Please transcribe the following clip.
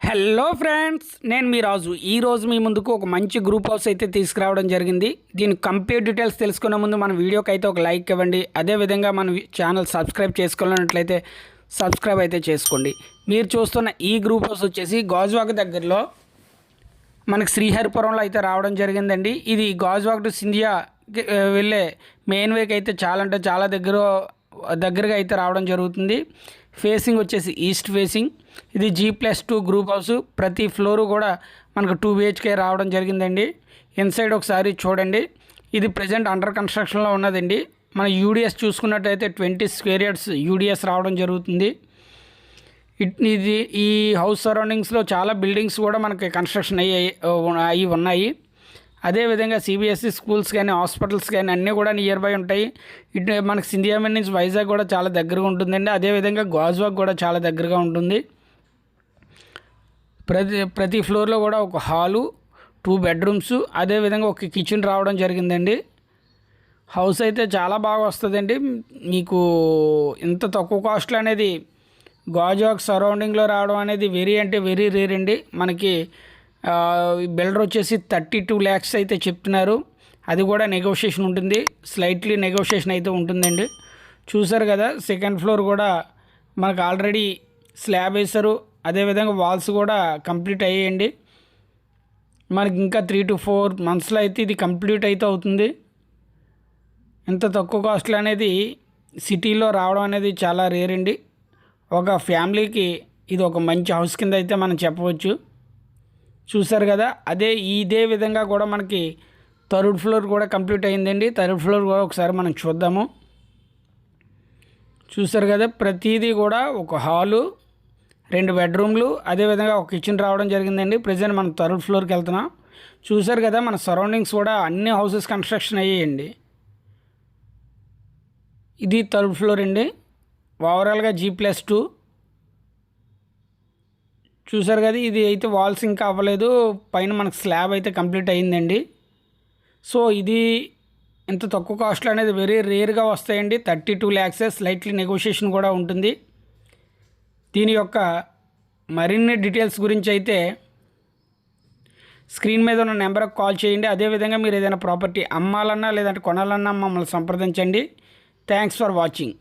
Hello friends, నేను మీ రాజు. ఈరోజు మీ ముందుకు ఒక మంచి గ్రూప్ హౌస్ అయితే తీసుకురావడం జరిగింది. దీని కంప్లీట్ డీటెయిల్స్ తెలుసుకునే ముందు మన వీడియోకి అయితే ఒక లైక్ ఇవ్వండి. అదేవిధంగా మన ఛానల్ సబ్స్క్రైబ్ చేసుకోవాలన్నట్లయితే సబ్స్క్రైబ్ అయితే చేసుకోండి. మీరు చూస్తున్న ఈ గ్రూప్ హౌస్ వచ్చేసి గాజువాక దగ్గరలో మనకి శ్రీహరిపురంలో అయితే రావడం జరిగిందండి. ఇది గాజువాక టు సింధియా వెళ్ళే మెయిన్ వేకి అయితే చాలా దగ్గరగా అయితే రావడం జరుగుతుంది. ఫేసింగ్ వచ్చేసి ఈస్ట్ ఫేసింగ్. ఇది G+2 గ్రూప్ హౌస్. ప్రతి ఫ్లోరు కూడా మనకు 2 BHK రావడం జరిగిందండి. ఇన్సైడ్ ఒకసారి చూడండి. ఇది ప్రజెంట్ అండర్ కన్స్ట్రక్షన్లో ఉన్నదండి. మన యూడిఎస్ చూసుకున్నట్టయితే 20 స్క్వేర్ యార్డ్స్ యూడిఎస్ రావడం జరుగుతుంది. ఇది ఈ హౌస్ సరౌండింగ్స్లో చాలా బిల్డింగ్స్ కూడా మనకి కన్స్ట్రక్షన్ అయ్యి ఉన్నాయి. అదేవిధంగా CBSE స్కూల్స్ కానీ హాస్పిటల్స్ కానీ అన్నీ కూడా నియర్ బై ఉంటాయి. ఇటు మనకి సింధియా నుంచి వైజాగ్ కూడా చాలా దగ్గరగా ఉంటుందండి. అదేవిధంగా గాజువాక్ కూడా చాలా దగ్గరగా ఉంటుంది. ప్రతి ఫ్లోర్లో కూడా ఒక హాలు, 2 బెడ్రూమ్స్, అదేవిధంగా ఒక కిచెన్ రావడం జరిగిందండి. హౌస్ అయితే చాలా బాగా వస్తుందండి. మీకు ఇంత తక్కువ కాస్ట్లో అనేది గాజువాక్ సరౌండింగ్లో రావడం అనేది వెరీ రేర్ అండి. మనకి బిల్డర్ వచ్చేసి 32 lakhs అయితే చెప్తున్నారు. అది కూడా నెగోషియేషన్ ఉంటుంది, స్లైట్లీ నెగోషియేషన్ అయితే ఉంటుందండి. చూసారు కదా, సెకండ్ ఫ్లోర్ కూడా మనకు ఆల్రెడీ స్లాబ్ వేశారు. అదేవిధంగా వాల్స్ కూడా కంప్లీట్ అయ్యాయండి. మనకి ఇంకా 3 to 4 monthsలో అయితే ఇది కంప్లీట్ అయితే అవుతుంది. ఇంత తక్కువ కాస్ట్లో అనేది సిటీలో రావడం అనేది చాలా రేర్ అండి. ఒక ఫ్యామిలీకి ఇది ఒక మంచి హౌస్ కింద అయితే మనం చెప్పవచ్చు. చూసారు కదా, ఇదే విధంగా కూడా మనకి 3rd ఫ్లోర్ కూడా కంప్లీట్ అయిందండి. 3rd ఫ్లోర్ కూడా ఒకసారి మనం చూద్దాము. చూసారు కదా, ప్రతిదీ కూడా ఒక హాలు, 2 బెడ్రూమ్లు, అదేవిధంగా ఒక కిచెన్ రావడం జరిగిందండి. ప్రజెంట్ మనం 3rd ఫ్లోర్కి వెళ్తున్నాం. చూసారు కదా, మన సరౌండింగ్స్ కూడా అన్ని హౌసెస్ కన్స్ట్రక్షన్ అయ్యాయండి. ఇది 3rd ఫ్లోర్ అండి. ఓవరాల్గా G+2. చూసారు కదా, ఇది అయితే వాల్స్ ఇంకా అవ్వలేదు. పైన మనకు స్లాబ్ అయితే కంప్లీట్ అయ్యిందండి. సో ఇది ఇంత తక్కువ కాస్ట్లో అనేది వెరీ రేర్గా వస్తాయండి. 32 lakhs, స్లైట్లీ నెగోషియేషన్ కూడా ఉంటుంది. దీని యొక్క మరిన్ని డీటెయిల్స్ గురించి అయితే స్క్రీన్ మీద ఉన్న నెంబర్కి కాల్ చేయండి. అదేవిధంగా మీరు ఏదైనా ప్రాపర్టీ అమ్మాలన్నా లేదంటే కొనాలన్నా మమ్మల్ని సంప్రదించండి. Thanks for watching.